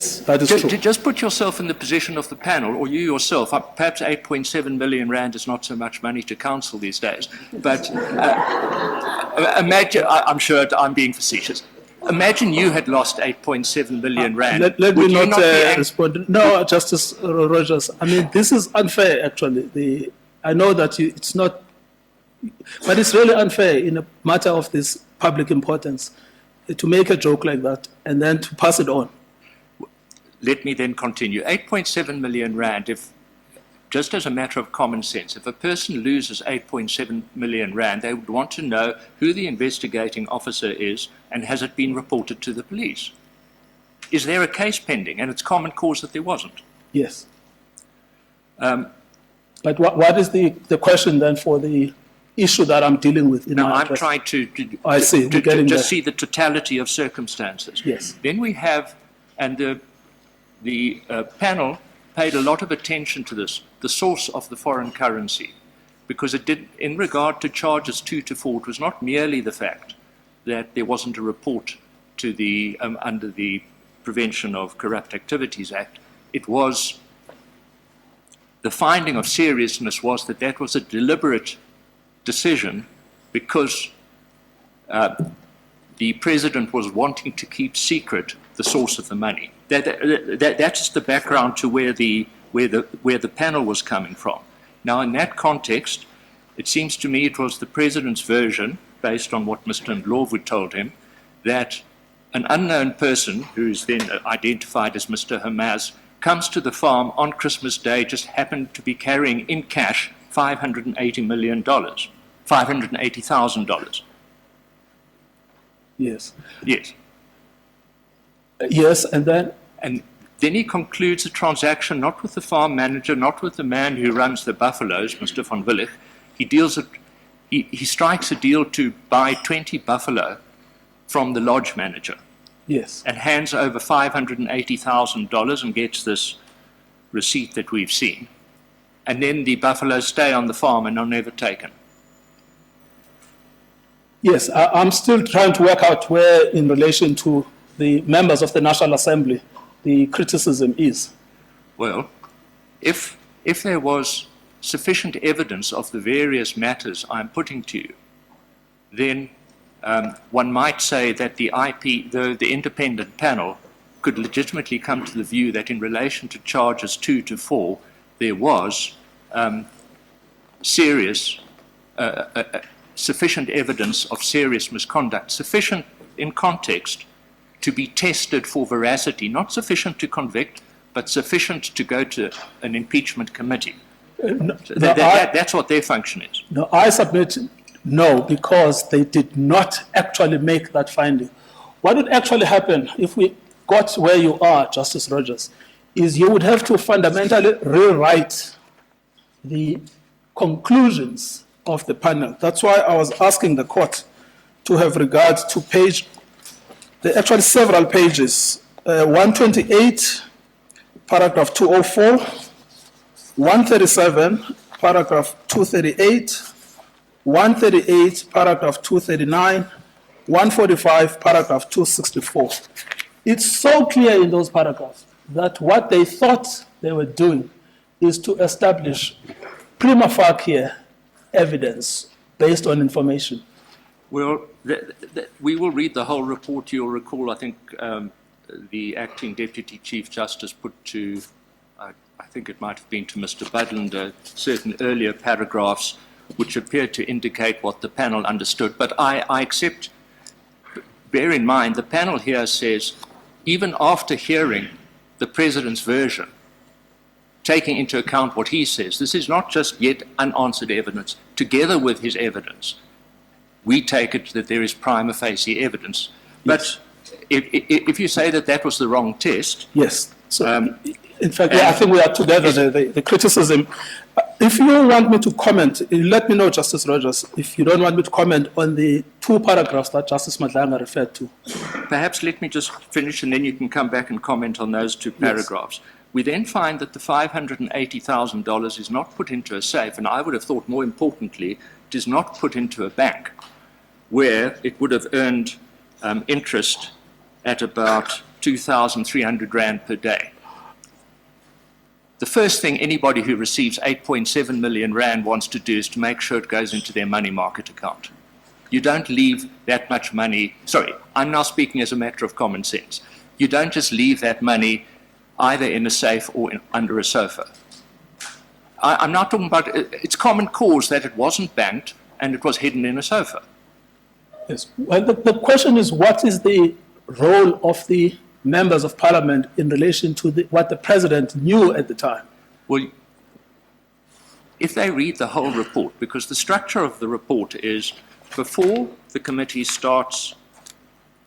that is true. Just put yourself in the position of the panel, or you yourself. Perhaps 8.7 million rand is not so much money to council these days, but imagine, I'm sure I'm being facetious. Imagine you had lost 8.7 million rand. Let me not respond. No, Justice Rogers, I mean, this is unfair, actually. I know that it's not, but it's really unfair in a matter of this public importance to make a joke like that and then to pass it on. Let me then continue. 8.7 million rand, if, just as a matter of common sense, if a person loses 8.7 million rand, they would want to know who the investigating officer is and has it been reported to the police. Is there a case pending? And it's common cause that there wasn't. Yes. But what is the question then for the issue that I'm dealing with? No, I'm trying to just see the totality of circumstances. Yes. Then we have, and the panel paid a lot of attention to this, the source of the foreign currency, because it did, in regard to charges 2 to 4, it was not merely the fact that there wasn't a report to the, under the Prevention of Corrupt Activities Act, it was, the finding of seriousness was that that was a deliberate decision because the president was wanting to keep secret the source of the money. That's the background to where the panel was coming from. Now, in that context, it seems to me it was the president's version, based on what Mr. Ndlovu told him, that an unknown person, who is then identified as Mr. Hamaz, comes to the farm on Christmas Day, just happened to be carrying in cash $580 million, $580,000. Yes. Yes. Yes, and then? And then he concludes the transaction not with the farm manager, not with the man who runs the buffaloes, Mr. van Willich. He strikes a deal to buy 20 buffalo from the lodge manager. Yes. And hands over $580,000 and gets this receipt that we've seen. And then the buffaloes stay on the farm and are never taken. Yes, I'm still trying to work out where, in relation to the members of the National Assembly, the criticism is. Well, if there was sufficient evidence of the various matters I'm putting to you, then one might say that the independent panel could legitimately come to the view that in relation to charges 2 to 4, there was sufficient evidence of serious misconduct, sufficient in context to be tested for veracity, not sufficient to convict, but sufficient to go to an impeachment committee. That's what their function is. No, I submit no, because they did not actually make that finding. What would actually happen if we got where you are, Justice Rogers, is you would have to fundamentally rewrite the conclusions of the panel. That's why I was asking the court to have regard to page, there are actually several pages, 128, paragraph 204, 137, paragraph 238, 138, paragraph 239, 145, paragraph 264. It's so clear in those paragraphs that what they thought they were doing is to establish prima facie evidence based on information. Well, we will read the whole report. You'll recall, I think, the acting Deputy Chief Justice put to, I think it might have been to Mr. Budlander, certain earlier paragraphs which appear to indicate what the panel understood. But I accept, bear in mind, the panel here says, even after hearing the President's version, taking into account what he says, this is not just yet unanswered evidence. Together with his evidence, we take it that there is prima facie evidence. But if you say that that was the wrong test... Yes. So, in fact, I think we are together, the criticism. If you want me to comment, let me know, Justice Rogers, if you don't want me to comment on the 2 paragraphs that Justice Madlanga referred to. Perhaps let me just finish and then you can come back and comment on those 2 paragraphs. Yes. We then find that the $580,000 is not put into a safe, and I would have thought more importantly, it is not put into a bank where it would have earned interest at about 2,300 Rand per day. The first thing anybody who receives 8.7 million Rand wants to do is to make sure it goes into their money market account. You don't leave that much money, sorry, I'm now speaking as a matter of common sense. You don't just leave that money either in a safe or under a sofa. I'm not talking about, it's common cause that it wasn't banked and it was hidden in a sofa. Yes. Well, the question is, what is the role of the members of parliament in relation to what the president knew at the time? Well, if they read the whole report, because the structure of the report is before the committee starts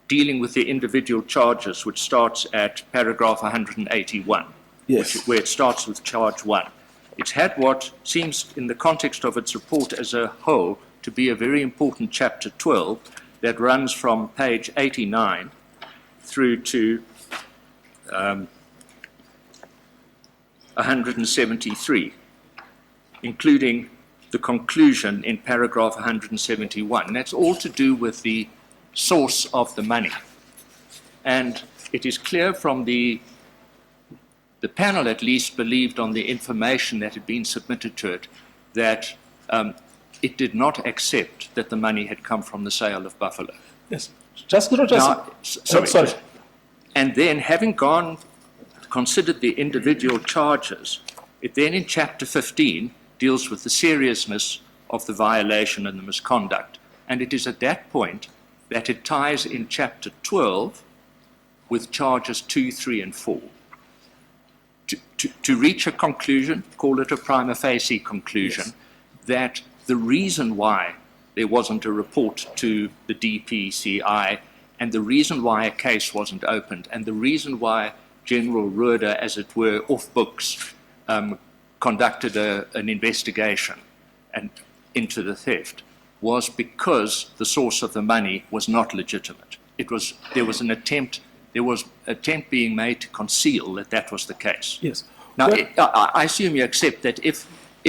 dealing with the individual charges, which starts at paragraph 181, Yes. where it starts with charge 1. It's had what seems, in the context of its report as a whole, to be a very important chapter 12 that runs from page 89 through to 173, including the conclusion in paragraph 171. And that's all to do with the source of the money. And it is clear from the panel at least believed on the information that had been submitted to it that it did not accept that the money had come from the sale of buffalo. Yes. Just sorry. And then having considered the individual charges, it then in chapter 15 deals with the seriousness of the violation and the misconduct. And it is at that point that it ties in chapter 12 with charges 2, 3, and 4. To reach a conclusion, call it a prima facie conclusion, yes, that the reason why there wasn't a report to the DPCI and the reason why a case wasn't opened and the reason why General Roeder, as it were, off books, conducted an investigation into the theft was because the source of the money was not legitimate. There was an attempt being made to conceal that was the case. Yes. Now, I assume you accept that if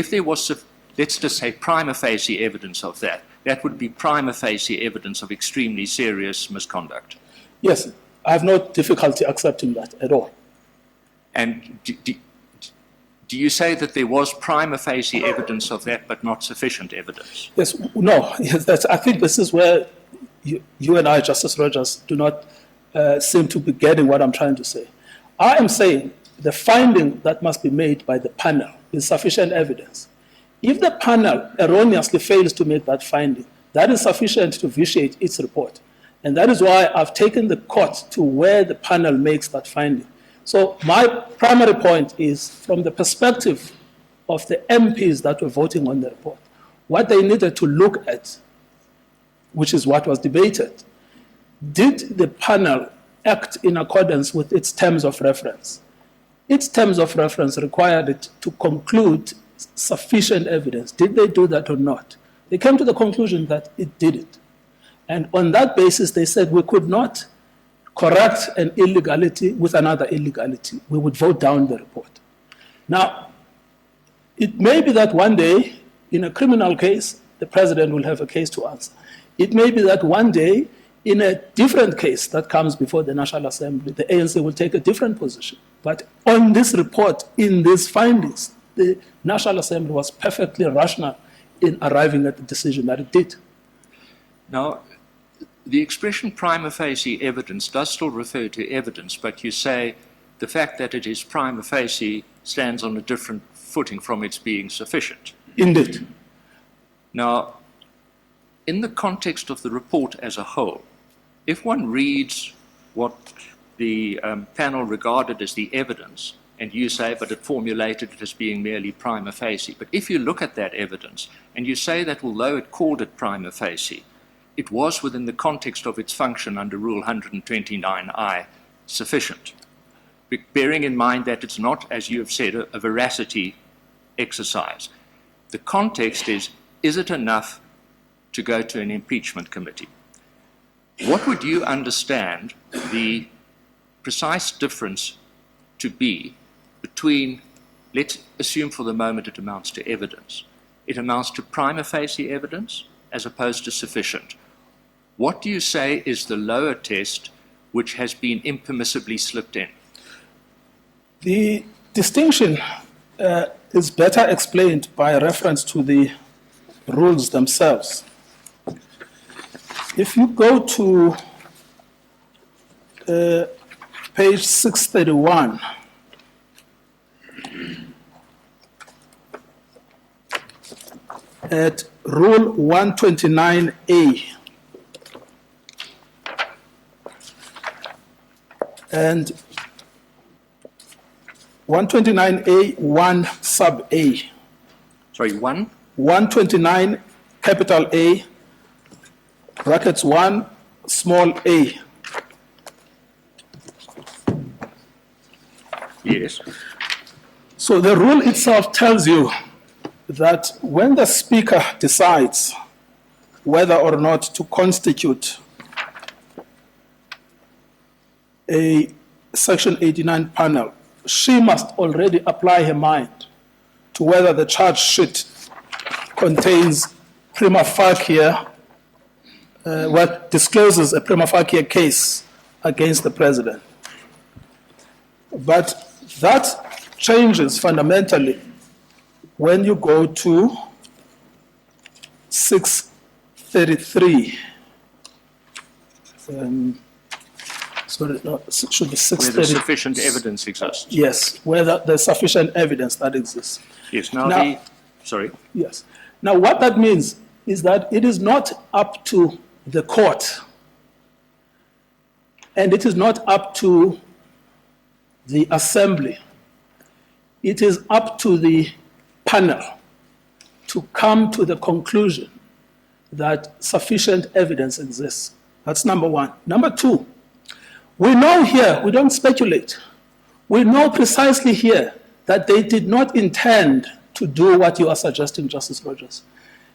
there was, let's just say, prima facie evidence of that, that would be prima facie evidence of extremely serious misconduct. Yes, I have no difficulty accepting that at all. And do you say that there was prima facie evidence of that, but not sufficient evidence? Yes, no. Yes, I think this is where you and I, Justice Rogers, do not seem to be getting what I'm trying to say. I am saying the finding that must be made by the panel is sufficient evidence. If the panel erroneously fails to make that finding, that is sufficient to vitiate its report. And that is why I've taken the court to where the panel makes that finding. So my primary point is from the perspective of the MPs that were voting on the report, what they needed to look at, which is what was debated, did the panel act in accordance with its terms of reference? Its terms of reference required it to conclude sufficient evidence. Did they do that or not? They came to the conclusion that it didn't. And on that basis, they said we could not correct an illegality with another illegality. We would vote down the report. Now, it may be that one day, in a criminal case, the president will have a case to answer. It may be that one day, in a different case that comes before the National Assembly, the ANC will take a different position. But on this report, in these findings, the National Assembly was perfectly rational in arriving at the decision that it did. Now, the expression prima facie evidence does still refer to evidence, but you say the fact that it is prima facie stands on a different footing from its being sufficient. Indeed. Now, in the context of the report as a whole, if one reads what the panel regarded as the evidence, and you say, but it formulated it as being merely prima facie, but if you look at that evidence, and you say that although it called it prima facie, it was within the context of its function under Rule 129I sufficient, bearing in mind that it's not, as you have said, a veracity exercise. The context is it enough to go to an impeachment committee? What would you understand the precise difference to be between, let's assume for the moment it amounts to evidence. It amounts to prima facie evidence as opposed to sufficient. What do you say is the lower test which has been impermissibly slipped in? The distinction is better explained by reference to the rules themselves. If you go to page 631, at Rule 129A, and 129A 1 sub A. Sorry, 1? 129 capital A, brackets 1 small a. Yes. So the rule itself tells you that when the Speaker decides whether or not to constitute a Section 89 panel, she must already apply her mind to whether the charge sheet contains prima facie, what discloses a prima facie case against the President. But that changes fundamentally when you go to 633. Sorry, no, it should be 630. Whether sufficient evidence exists. Yes, whether there's sufficient evidence that exists. Yes, now, sorry. Yes. Now, what that means is that it is not up to the court, and it is not up to the assembly. It is up to the panel to come to the conclusion that sufficient evidence exists. That's number one. Number two, we know here, we don't speculate. We know precisely here that they did not intend to do what you are suggesting, Justice Rogers,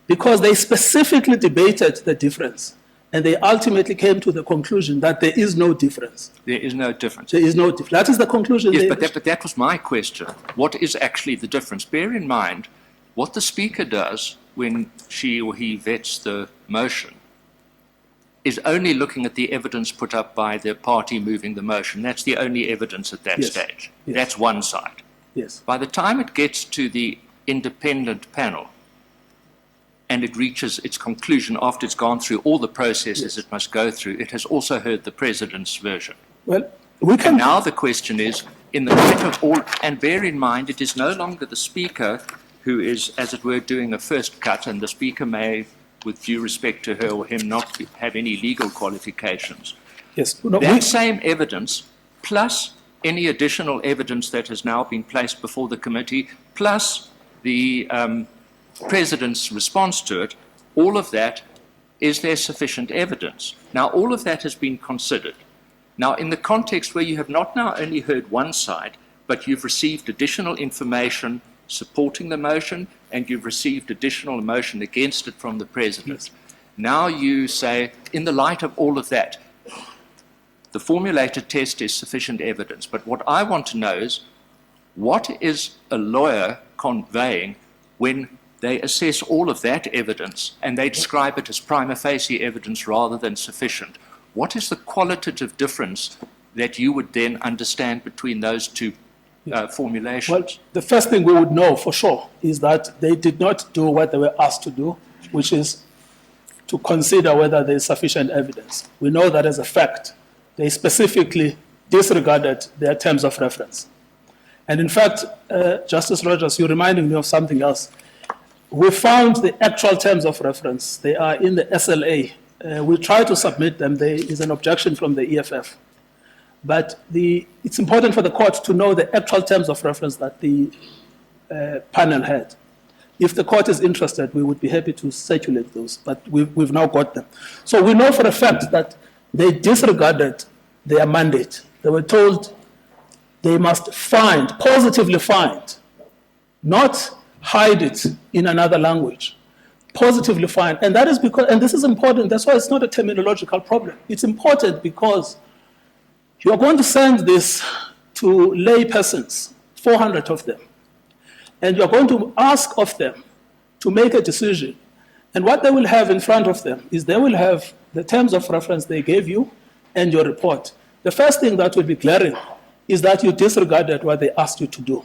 because they specifically debated the difference, and they ultimately came to the conclusion that there is no difference. There is no difference. There is no difference. That is the conclusion. Yes, but that was my question. What is actually the difference? Bear in mind, what the Speaker does when she or he vets the motion is only looking at the evidence put up by the party moving the motion. That's the only evidence at that stage. Yes. That's one side. Yes. By the time it gets to the independent panel and it reaches its conclusion after it's gone through all the processes it must go through, it has also heard the President's version. Well, we can... And now the question is, in the light of all, and bear in mind, it is no longer the Speaker who is, as it were, doing a first cut, and the Speaker may, with due respect to her or him, not have any legal qualifications. Yes. No, that same evidence, plus any additional evidence that has now been placed before the committee, plus the President's response to it, all of that, is there sufficient evidence? Now, all of that has been considered. Now, in the context where you have not now only heard one side, but you've received additional information supporting the motion, and you've received additional motion against it from the President. Now you say, in the light of all of that, the formulated test is sufficient evidence. But what I want to know is, what is a lawyer conveying when they assess all of that evidence and they describe it as prima facie evidence rather than sufficient? What is the qualitative difference that you would then understand between those two formulations? Well, the first thing we would know for sure is that they did not do what they were asked to do, which is to consider whether there is sufficient evidence. We know that as a fact. They specifically disregarded their terms of reference. And in fact, Justice Rogers, you're reminding me of something else. We found the actual terms of reference. They are in the SLA. We tried to submit them. There is an objection from the EFF. But it's important for the court to know the actual terms of reference that the panel had. If the court is interested, we would be happy to circulate those, but we've now got them. So we know for a fact that they disregarded their mandate. They were told they must find, positively find, not hide it in another language, positively find. And that is because, and this is important, that's why it's not a terminological problem. It's important because you are going to send this to lay persons, 400 of them, and you are going to ask of them to make a decision. And what they will have in front of them is they will have the terms of reference they gave you and your report. The first thing that will be glaring is that you disregarded what they asked you to do.